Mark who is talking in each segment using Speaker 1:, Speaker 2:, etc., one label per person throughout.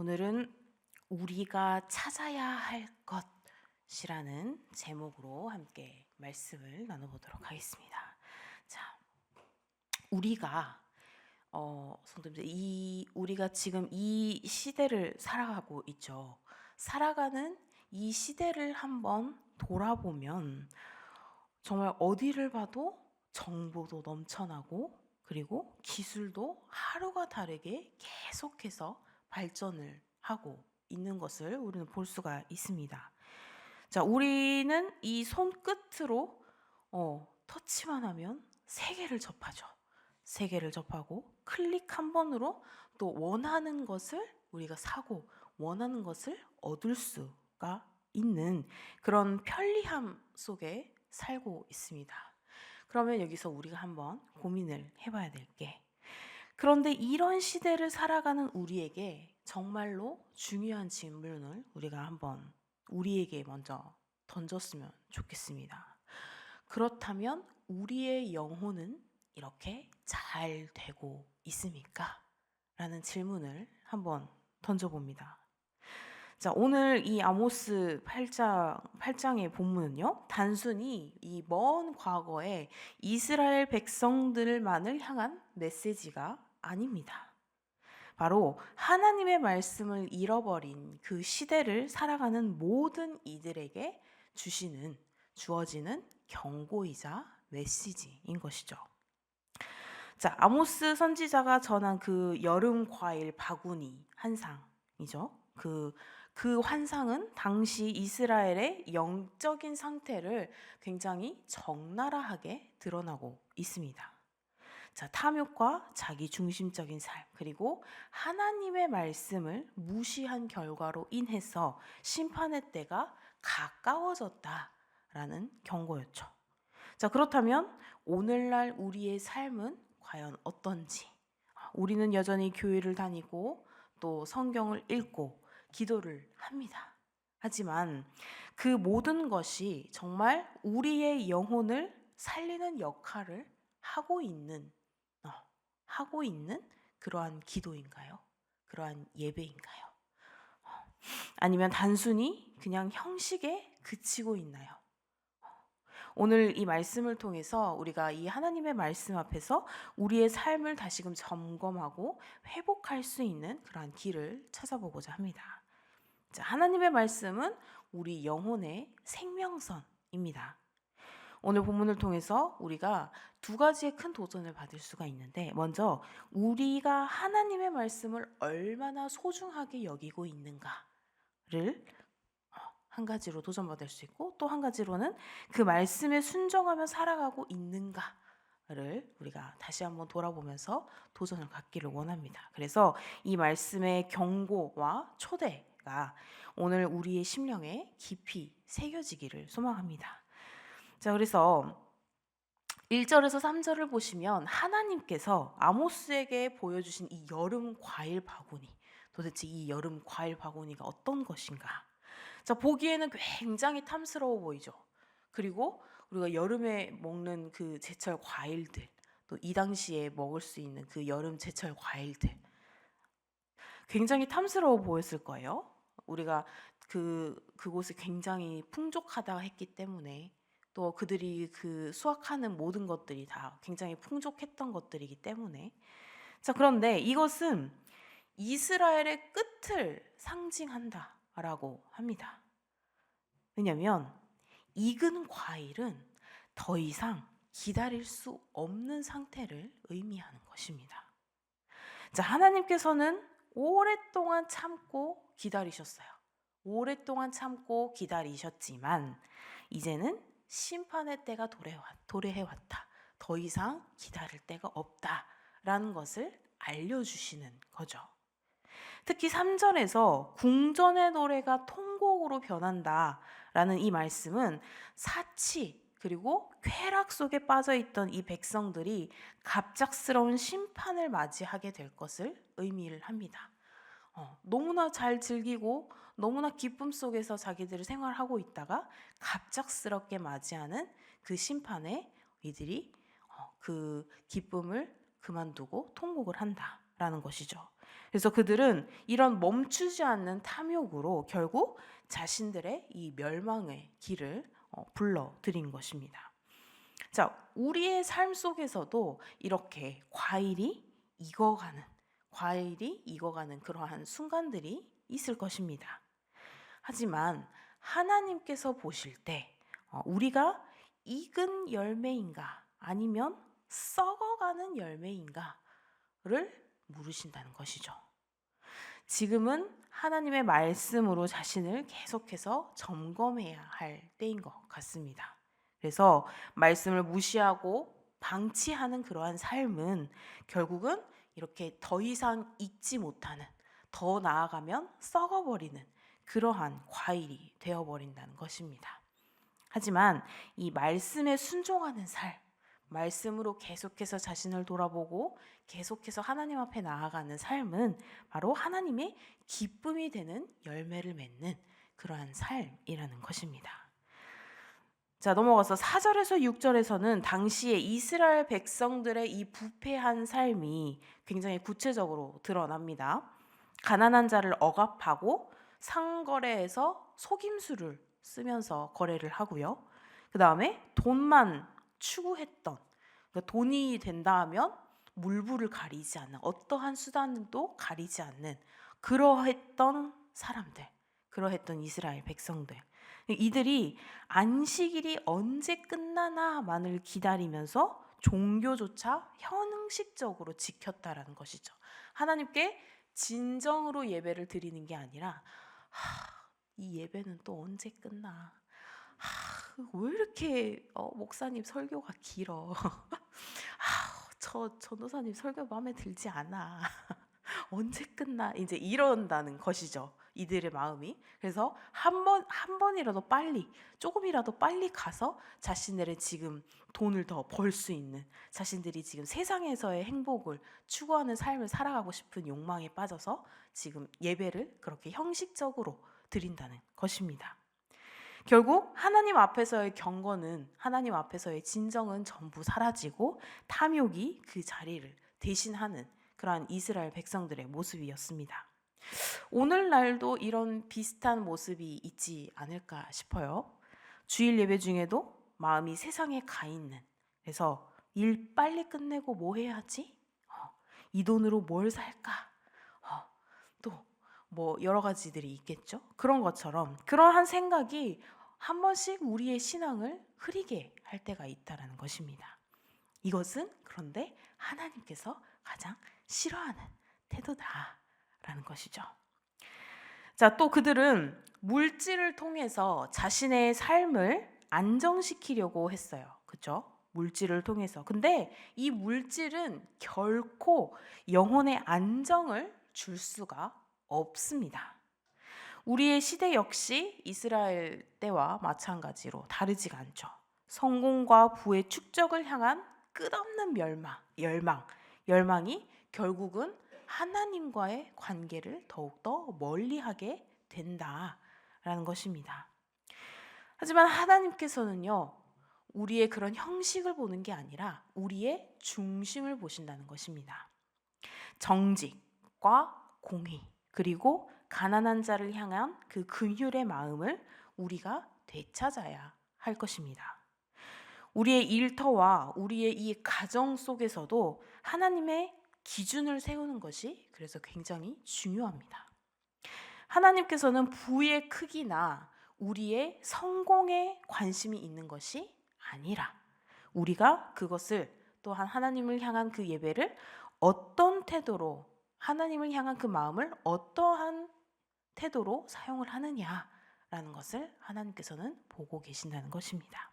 Speaker 1: 오늘은 우리가 찾아야 할 것이라는 제목으로 함께 말씀을 나눠보도록 하겠습니다. 자, 우리가 성도님들, 우리가 지금 이 시대를 살아가고 있죠. 살아가는 이 시대를 한번 돌아보면 정말 어디를 봐도 정보도 넘쳐나고, 그리고 기술도 하루가 다르게 계속해서 발전을 하고 있는 것을 우리는 볼 수가 있습니다. 자, 우리는 이 손끝으로 터치만 하면 세계를 접하죠. 세계를 접하고 클릭 한 번으로 또 원하는 것을 우리가 사고 원하는 것을 얻을 수가 있는 그런 편리함 속에 살고 있습니다. 그러면 여기서 우리가 한번 고민을 해봐야 될 게, 그런데 이런 시대를 살아가는 우리에게 정말로 중요한 질문을 우리가 한번 우리에게 먼저 던졌으면 좋겠습니다. 그렇다면 우리의 영혼은 이렇게 잘 되고 있습니까? 라는 질문을 한번 던져봅니다. 자, 오늘 이 아모스 8장의 본문은요, 단순히 이 먼 과거에 이스라엘 백성들만을 향한 메시지가 아닙니다. 바로 하나님의 말씀을 잃어버린 그 시대를 살아가는 모든 이들에게 주어지는 경고이자 메시지인 것이죠. 자, 아모스 선지자가 전한 그 여름 과일 바구니 환상이죠. 그 환상은 당시 이스라엘의 영적인 상태를 굉장히 적나라하게 드러나고 있습니다. 자, 탐욕과 자기 중심적인 삶, 그리고 하나님의 말씀을 무시한 결과로 인해서 심판의 때가 가까워졌다라는 경고였죠. 자, 그렇다면 오늘날 우리의 삶은 과연 어떤지? 우리는 여전히 교회를 다니고 또 성경을 읽고 기도를 합니다. 하지만 그 모든 것이 정말 우리의 영혼을 살리는 역할을 하고 있는 그러한 기도인가요? 그러한 예배인가요? 아니면 단순히 그냥 형식에 그치고 있나요? 오늘 이 말씀을 통해서 우리가 이 하나님의 말씀 앞에서 우리의 삶을 다시금 점검하고 회복할 수 있는 그러한 길을 찾아보고자 합니다. 자, 하나님의 말씀은 우리 영혼의 생명선입니다. 오늘 본문을 통해서 우리가 두 가지의 큰 도전을 받을 수가 있는데, 먼저 우리가 하나님의 말씀을 얼마나 소중하게 여기고 있는가를 한 가지로 도전받을 수 있고, 또 한 가지로는 그 말씀에 순종하며 살아가고 있는가를 우리가 다시 한번 돌아보면서 도전을 갖기를 원합니다. 그래서 이 말씀의 경고와 초대가 오늘 우리의 심령에 깊이 새겨지기를 소망합니다. 자, 그래서 1절에서 3절을 보시면 하나님께서 아모스에게 보여주신 이 여름 과일 바구니, 도대체 이 여름 과일 바구니가 어떤 것인가? 자, 보기에는 굉장히 탐스러워 보이죠. 그리고 우리가 여름에 먹는 그 제철 과일들, 또 이 당시에 먹을 수 있는 그 여름 제철 과일들, 굉장히 탐스러워 보였을 거예요. 우리가 그곳이 굉장히 풍족하다 했기 때문에, 또 그들이 그 수확하는 모든 것들이 다 굉장히 풍족했던 것들이기 때문에. 자, 그런데 이것은 이스라엘의 끝을 상징한다라고 합니다. 왜냐하면 익은 과일은 더 이상 기다릴 수 없는 상태를 의미하는 것입니다. 자, 하나님께서는 오랫동안 참고 기다리셨어요. 오랫동안 참고 기다리셨지만 이제는 심판의 때가 도래해왔다. 더 이상 기다릴 때가 없다라는 것을 알려주시는 거죠. 특히 3절에서 궁전의 노래가 통곡으로 변한다라는 이 말씀은 사치 그리고 쾌락 속에 빠져있던 이 백성들이 갑작스러운 심판을 맞이하게 될 것을 의미를 합니다. 너무나 잘 즐기고 너무나 기쁨 속에서 자기들을 생활하고 있다가 갑작스럽게 맞이하는 그 심판에 이들이 그 기쁨을 그만두고 통곡을 한다라는 것이죠. 그래서 그들은 이런 멈추지 않는 탐욕으로 결국 자신들의 이 멸망의 길을 불러들인 것입니다. 자, 우리의 삶 속에서도 이렇게 과일이 익어가는 그러한 순간들이 있을 것입니다. 하지만 하나님께서 보실 때 우리가 익은 열매인가 아니면 썩어가는 열매인가를 물으신다는 것이죠. 지금은 하나님의 말씀으로 자신을 계속해서 점검해야 할 때인 것 같습니다. 그래서 말씀을 무시하고 방치하는 그러한 삶은 결국은 이렇게 더 이상 익지 못하는, 더 나아가면 썩어버리는 그러한 과일이 되어버린다는 것입니다. 하지만 이 말씀에 순종하는 삶, 말씀으로 계속해서 자신을 돌아보고 계속해서 하나님 앞에 나아가는 삶은 바로 하나님의 기쁨이 되는 열매를 맺는 그러한 삶이라는 것입니다. 자, 넘어가서 4절에서 6절에서는 당시에 이스라엘 백성들의 이 부패한 삶이 굉장히 구체적으로 드러납니다. 가난한 자를 억압하고 상거래에서 속임수를 쓰면서 거래를 하고요. 그 다음에 돈만 추구했던, 그러니까 돈이 된다 하면 물불을 가리지 않는, 어떠한 수단도 가리지 않는 그러했던 사람들, 그러했던 이스라엘 백성들, 이들이 안식일이 언제 끝나나만을 기다리면서 종교조차 형식적으로 지켰다라는 것이죠. 하나님께 진정으로 예배를 드리는 게 아니라 이 예배는 또 언제 끝나? 왜 이렇게 목사님 설교가 길어? 저 전도사님 설교 마음에 들지 않아. 언제 끝나? 이제 이런다는 것이죠. 이들의 마음이. 그래서 한 번이라도 빨리, 조금이라도 빨리 가서 자신들의 지금 돈을 더 벌 수 있는, 자신들이 지금 세상에서의 행복을 추구하는 삶을 살아가고 싶은 욕망에 빠져서 지금 예배를 그렇게 형식적으로 드린다는 것입니다. 결국 하나님 앞에서의 경건은, 하나님 앞에서의 진정은 전부 사라지고 탐욕이 그 자리를 대신하는 그러한 이스라엘 백성들의 모습이었습니다. 오늘날도 이런 비슷한 모습이 있지 않을까 싶어요. 주일 예배 중에도 마음이 세상에 가 있는, 그래서 일 빨리 끝내고 뭐 해야지? 이 돈으로 뭘 살까? 또 뭐 여러 가지들이 있겠죠. 그런 것처럼 그러한 생각이 한 번씩 우리의 신앙을 흐리게 할 때가 있다는 것입니다. 이것은 그런데 하나님께서 가장 싫어하는 태도다라는 것이죠. 자, 또 그들은 물질을 통해서 자신의 삶을 안정시키려고 했어요. 그렇죠? 물질을 통해서. 근데 이 물질은 결코 영혼의 안정을 줄 수가 없습니다. 우리의 시대 역시 이스라엘 때와 마찬가지로 다르지가 않죠. 성공과 부의 축적을 향한 끝없는 열망이 결국은 하나님과의 관계를 더욱더 멀리하게 된다라는 것입니다. 하지만 하나님께서는요, 우리의 그런 형식을 보는 게 아니라 우리의 중심을 보신다는 것입니다. 정직과 공의, 그리고 가난한 자를 향한 그 긍휼의 마음을 우리가 되찾아야 할 것입니다. 우리의 일터와 우리의 이 가정 속에서도 하나님의 기준을 세우는 것이 그래서 굉장히 중요합니다. 하나님께서는 부의 크기나 우리의 성공에 관심이 있는 것이 아니라 우리가 그것을, 또한 하나님을 향한 그 예배를 어떤 태도로, 하나님을 향한 그 마음을 어떠한 태도로 사용을 하느냐라는 것을 하나님께서는 보고 계신다는 것입니다.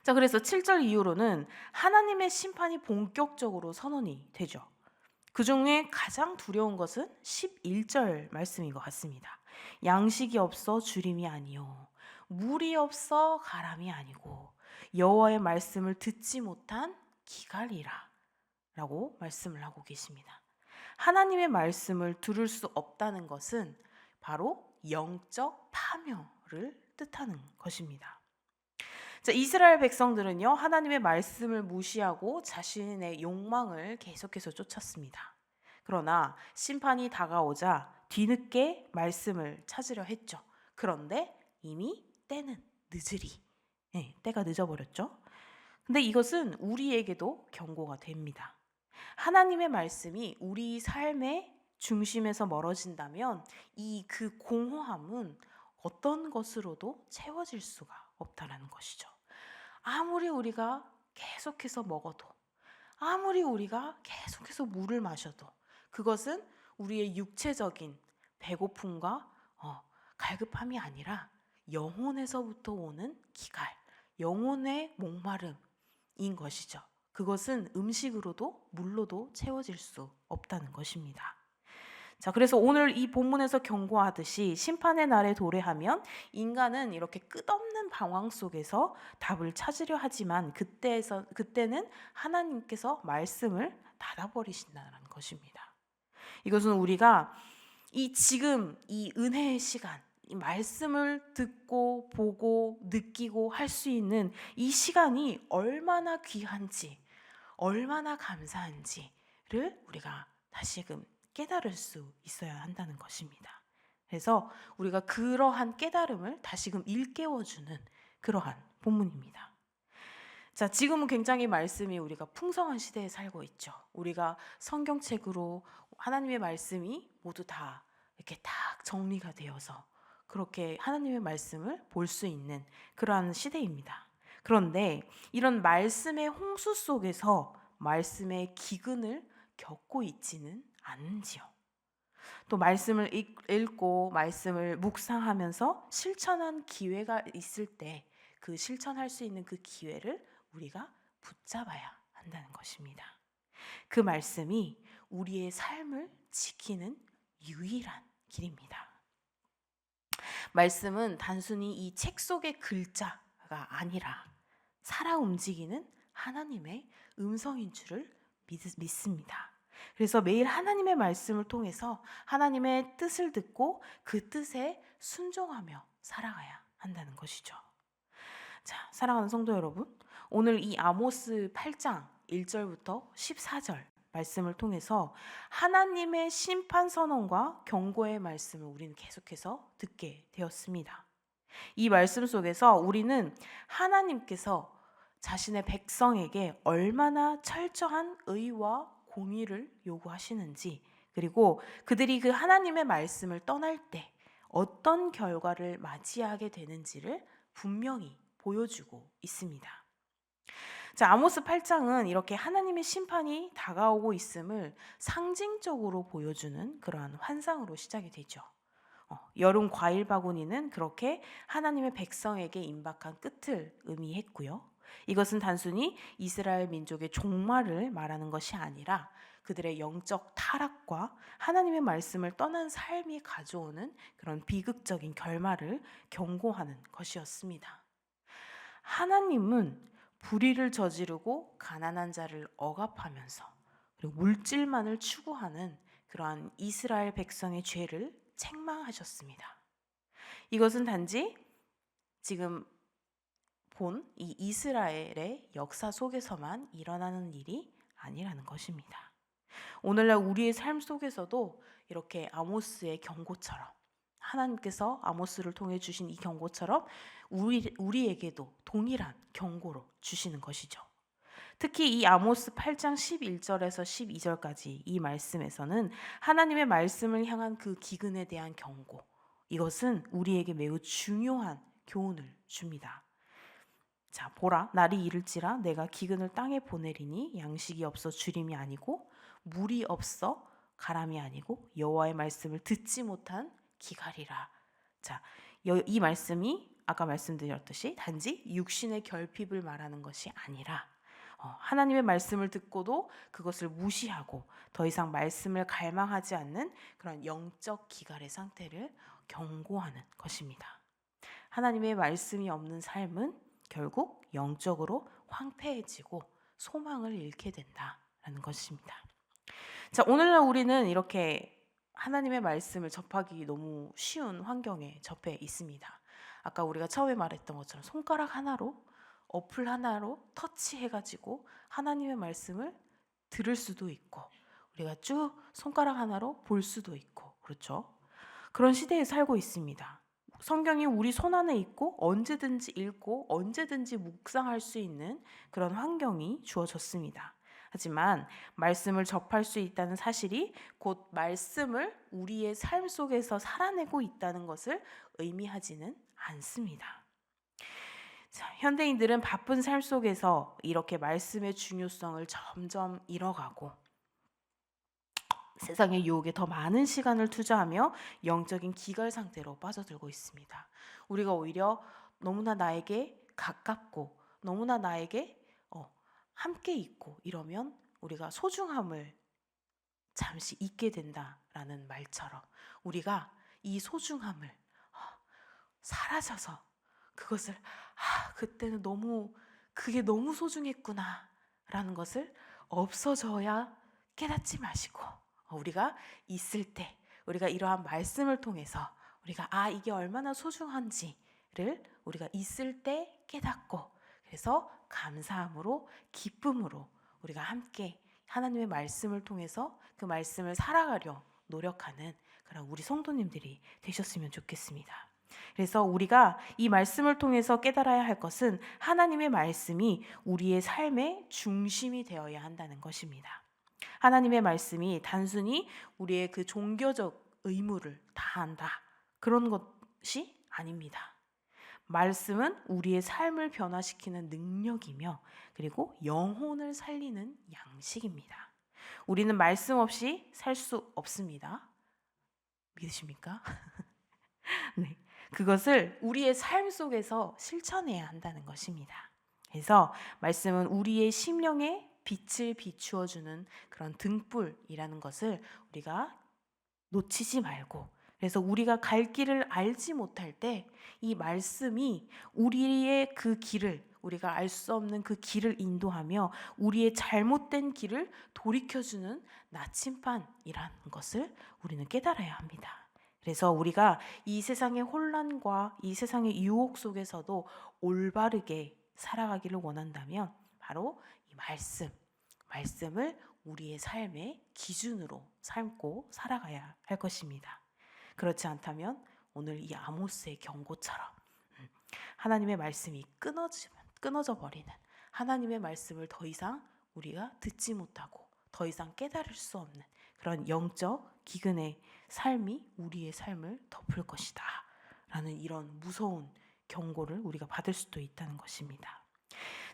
Speaker 1: 자, 그래서 7절 이후로는 하나님의 심판이 본격적으로 선언이 되죠. 그 중에 가장 두려운 것은 11절 말씀인 것 같습니다. 양식이 없어 주림이 아니요 물이 없어 가람이 아니고 여호와의 말씀을 듣지 못한 기갈이라 라고 말씀을 하고 계십니다. 하나님의 말씀을 들을 수 없다는 것은 바로 영적 파멸을 뜻하는 것입니다. 자, 이스라엘 백성들은요, 하나님의 말씀을 무시하고 자신의 욕망을 계속해서 쫓았습니다. 그러나 심판이 다가오자 뒤늦게 말씀을 찾으려 했죠. 그런데 이미 때는 늦으리. 네, 때가 늦어버렸죠. 근데 이것은 우리에게도 경고가 됩니다. 하나님의 말씀이 우리 삶의 중심에서 멀어진다면 그 공허함은 어떤 것으로도 채워질 수가 없다라는 것이죠. 아무리 우리가 계속해서 먹어도, 아무리 우리가 계속해서 물을 마셔도 그것은 우리의 육체적인 배고픔과 갈급함이 아니라 영혼에서부터 오는 기갈, 영혼의 목마름인 것이죠. 그것은 음식으로도 물로도 채워질 수 없다는 것입니다. 자, 그래서 오늘 이 본문에서 경고하듯이 심판의 날에 도래하면 인간은 이렇게 끝없는 방황 속에서 답을 찾으려 하지만 그때는 하나님께서 말씀을 닫아버리신다는 것입니다. 이것은 우리가 지금 이 은혜의 시간, 이 말씀을 듣고 보고 느끼고 할 수 있는 이 시간이 얼마나 귀한지, 얼마나 감사한지를 우리가 다시금 깨달을 수 있어야 한다는 것입니다. 그래서 우리가 그러한 깨달음을 다시금 일깨워주는 그러한 본문입니다. 자, 지금은 굉장히 말씀이 우리가 풍성한 시대에 살고 있죠. 우리가 성경책으로 하나님의 말씀이 모두 다 이렇게 딱 정리가 되어서 그렇게 하나님의 말씀을 볼 수 있는 그러한 시대입니다. 그런데 이런 말씀의 홍수 속에서 말씀의 기근을 겪고 있지는 않은지요. 또 말씀을 읽고 말씀을 묵상하면서 실천한 기회가 있을 때 그 실천할 수 있는 그 기회를 우리가 붙잡아야 한다는 것입니다. 그 말씀이 우리의 삶을 지키는 유일한 길입니다. 말씀은 단순히 이 책 속의 글자가 아니라 살아 움직이는 하나님의 음성인 줄을 믿습니다. 그래서 매일 하나님의 말씀을 통해서 하나님의 뜻을 듣고 그 뜻에 순종하며 살아가야 한다는 것이죠. 자, 사랑하는 성도 여러분, 오늘 이 아모스 8장 1절부터 14절 말씀을 통해서 하나님의 심판 선언과 경고의 말씀을 우리는 계속해서 듣게 되었습니다. 이 말씀 속에서 우리는 하나님께서 자신의 백성에게 얼마나 철저한 의와 공의를 요구하시는지, 그리고 그들이 그 하나님의 말씀을 떠날 때 어떤 결과를 맞이하게 되는지를 분명히 보여주고 있습니다. 자, 아모스 8장은 이렇게 하나님의 심판이 다가오고 있음을 상징적으로 보여주는 그러한 환상으로 시작이 되죠. 여름 과일 바구니는 그렇게 하나님의 백성에게 임박한 끝을 의미했고요. 이것은 단순히 이스라엘 민족의 종말을 말하는 것이 아니라 그들의 영적 타락과 하나님의 말씀을 떠난 삶이 가져오는 그런 비극적인 결말을 경고하는 것이었습니다. 하나님은 불의를 저지르고 가난한 자를 억압하면서 그리고 물질만을 추구하는 그러한 이스라엘 백성의 죄를 책망하셨습니다. 이것은 단지 지금 본 이 이스라엘의 역사 속에서만 일어나는 일이 아니라는 것입니다. 오늘날 우리의 삶 속에서도 이렇게 아모스의 경고처럼 하나님께서 아모스를 통해 주신 이 경고처럼 우리에게도 동일한 경고로 주시는 것이죠. 특히 이 아모스 8장 11절에서 12절까지 이 말씀에서는 하나님의 말씀을 향한 그 기근에 대한 경고, 이것은 우리에게 매우 중요한 교훈을 줍니다. 자, 보라, 날이 이를지라 내가 기근을 땅에 보내리니 양식이 없어 주림이 아니고 물이 없어 가람이 아니고 여호와의 말씀을 듣지 못한 기갈이라. 자, 이 말씀이 아까 말씀드렸듯이 단지 육신의 결핍을 말하는 것이 아니라 하나님의 말씀을 듣고도 그것을 무시하고 더 이상 말씀을 갈망하지 않는 그런 영적 기갈의 상태를 경고하는 것입니다. 하나님의 말씀이 없는 삶은 결국 영적으로 황폐해지고 소망을 잃게 된다라는 것입니다. 자, 오늘날 우리는 이렇게 하나님의 말씀을 접하기 너무 쉬운 환경에 접해 있습니다. 아까 우리가 처음에 말했던 것처럼 손가락 하나로, 어플 하나로 터치해가지고 하나님의 말씀을 들을 수도 있고, 우리가 쭉 손가락 하나로 볼 수도 있고, 그렇죠? 그런 시대에 살고 있습니다. 성경이 우리 손 안에 있고 언제든지 읽고 언제든지 묵상할 수 있는 그런 환경이 주어졌습니다. 하지만 말씀을 접할 수 있다는 사실이 곧 말씀을 우리의 삶 속에서 살아내고 있다는 것을 의미하지는 않습니다. 자, 현대인들은 바쁜 삶 속에서 이렇게 말씀의 중요성을 점점 잃어가고 세상의 유혹에 더 많은 시간을 투자하며 영적인 기갈 상태로 빠져들고 있습니다. 우리가 오히려 너무나 나에게 가깝고 너무나 나에게 함께 있고 이러면 우리가 소중함을 잠시 잊게 된다라는 말처럼 우리가 이 소중함을 사라져서 그것을 그때는 그게 너무 소중했구나라는 것을 없어져야 깨닫지 마시고 우리가 있을 때 우리가 이러한 말씀을 통해서 우리가 이게 얼마나 소중한지를 우리가 있을 때 깨닫고 그래서 감사함으로 기쁨으로 우리가 함께 하나님의 말씀을 통해서 그 말씀을 살아가려 노력하는 그런 우리 성도님들이 되셨으면 좋겠습니다. 그래서 우리가 이 말씀을 통해서 깨달아야 할 것은 하나님의 말씀이 우리의 삶의 중심이 되어야 한다는 것입니다. 하나님의 말씀이 단순히 우리의 그 종교적 의무를 다한다 그런 것이 아닙니다. 말씀은 우리의 삶을 변화시키는 능력이며 그리고 영혼을 살리는 양식입니다. 우리는 말씀 없이 살 수 없습니다. 믿으십니까? 네. 그것을 우리의 삶 속에서 실천해야 한다는 것입니다. 그래서 말씀은 우리의 심령에 빛을 비추어 주는 그런 등불이라는 것을 우리가 놓치지 말고 그래서 우리가 갈 길을 알지 못할 때 이 말씀이 우리의 그 길을 우리가 알 수 없는 그 길을 인도하며 우리의 잘못된 길을 돌이켜주는 나침반이라는 것을 우리는 깨달아야 합니다. 그래서 우리가 이 세상의 혼란과 이 세상의 유혹 속에서도 올바르게 살아가기를 원한다면 바로 이 말씀을 우리의 삶의 기준으로 삼고 살아가야 할 것입니다. 그렇지 않다면 오늘 이 아모스의 경고처럼 하나님의 말씀이 끊어져 버리는 하나님의 말씀을 더 이상 우리가 듣지 못하고 더 이상 깨달을 수 없는 그런 영적 기근의 삶이 우리의 삶을 덮을 것이다 라는 이런 무서운 경고를 우리가 받을 수도 있다는 것입니다.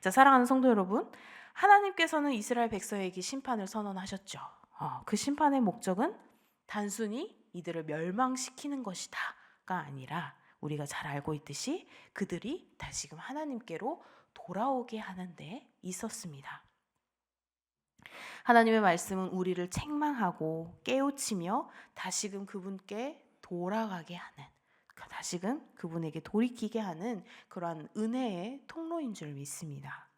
Speaker 1: 자, 사랑하는 성도 여러분, 하나님께서는 이스라엘 백성에게 심판을 선언하셨죠. 그 심판의 목적은 단순히 이들을 멸망시키는 것이다가 아니라 우리가 잘 알고 있듯이 그들이 다시금 하나님께로 돌아오게 하는 데 있었습니다. 하나님의 말씀은 우리를 책망하고 깨우치며 다시금 그분께 돌아가게 하는 다시금 그분에게 돌이키게 하는 그러한 은혜의 통로인 줄 믿습니다.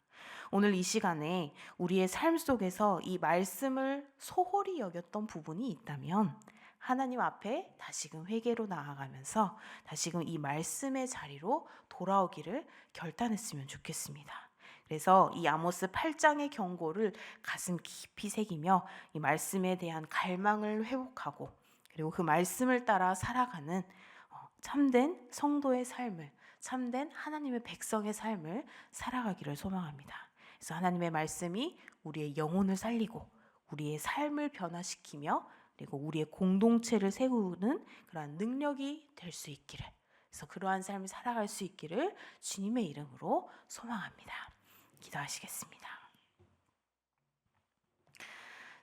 Speaker 1: 오늘 이 시간에 우리의 삶 속에서 이 말씀을 소홀히 여겼던 부분이 있다면 하나님 앞에 다시금 회개로 나아가면서 다시금 이 말씀의 자리로 돌아오기를 결단했으면 좋겠습니다. 그래서 이 아모스 8장의 경고를 가슴 깊이 새기며 이 말씀에 대한 갈망을 회복하고 그리고 그 말씀을 따라 살아가는 참된 성도의 삶을 참된 하나님의 백성의 삶을 살아가기를 소망합니다. 그래서 하나님의 말씀이 우리의 영혼을 살리고 우리의 삶을 변화시키며 그리고 우리의 공동체를 세우는 그러한 능력이 될 수 있기를 그래서 그러한 삶을 살아갈 수 있기를 주님의 이름으로 소망합니다. 기도하시겠습니다.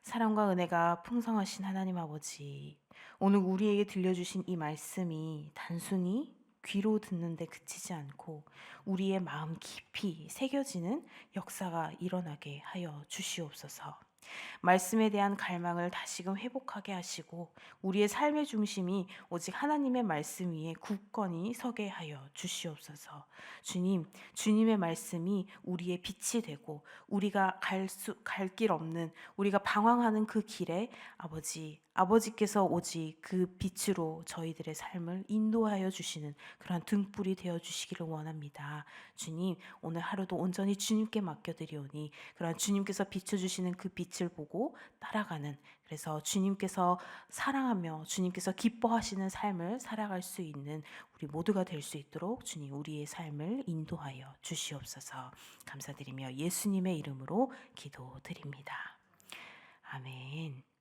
Speaker 1: 사랑과 은혜가 풍성하신 하나님 아버지, 오늘 우리에게 들려주신 이 말씀이 단순히 귀로 듣는데 그치지 않고 우리의 마음 깊이 새겨지는 역사가 일어나게 하여 주시옵소서. 말씀에 대한 갈망을 다시금 회복하게 하시고 우리의 삶의 중심이 오직 하나님의 말씀 위에 굳건히 서게 하여 주시옵소서. 주님의 말씀이 우리의 빛이 되고 우리가 갈 길 없는 우리가 방황하는 그 길에 아버지 아버지께서 오직 그 빛으로 저희들의 삶을 인도하여 주시는 그러한 등불이 되어 주시기를 원합니다. 주님, 오늘 하루도 온전히 주님께 맡겨드리오니 그러한 주님께서 비춰주시는 그 빛을 보고 따라가는, 그래서 주님께서 사랑하며 주님께서 기뻐하시는 삶을 살아갈 수 있는 우리 모두가 될 수 있도록 주님 우리의 삶을 인도하여 주시옵소서. 감사드리며 예수님의 이름으로 기도드립니다. 아멘.